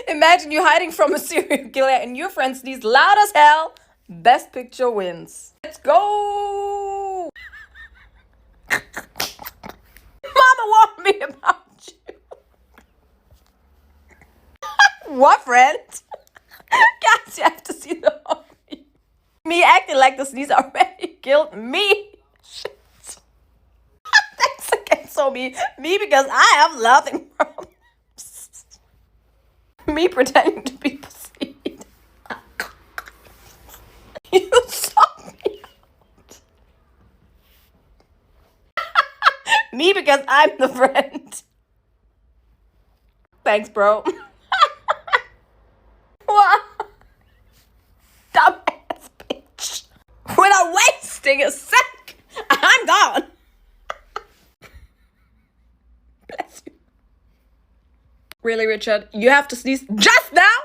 Imagine you hiding from a serial killer and your friend sneeze loud as hell. Best picture wins. Let's go! Mama warned me about you. What friend? Guys, you have to see the whole video. Me acting like the sneeze already killed me. Shit. Thanks again, so me because I have nothing problems. Me pretending to be perceived. You saw me out. Me because I'm the friend. Thanks, bro. What? Dumbass bitch. Without wasting a sec, I'm gone. Bless you. Really, Richard? You have to sneeze just now?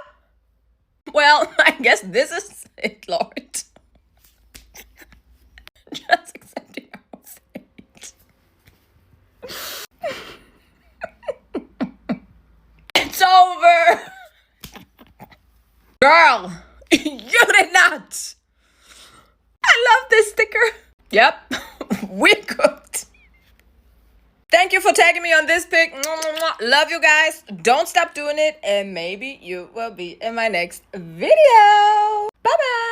Well, I guess this is it, Lord. Just accepting our fate. It's over! Girl, you did not! I love this sticker. Yep, we cooked. Thank you for tagging me on this pic. Love you guys. Don't stop doing it. And maybe you will be in my next video. Bye-bye.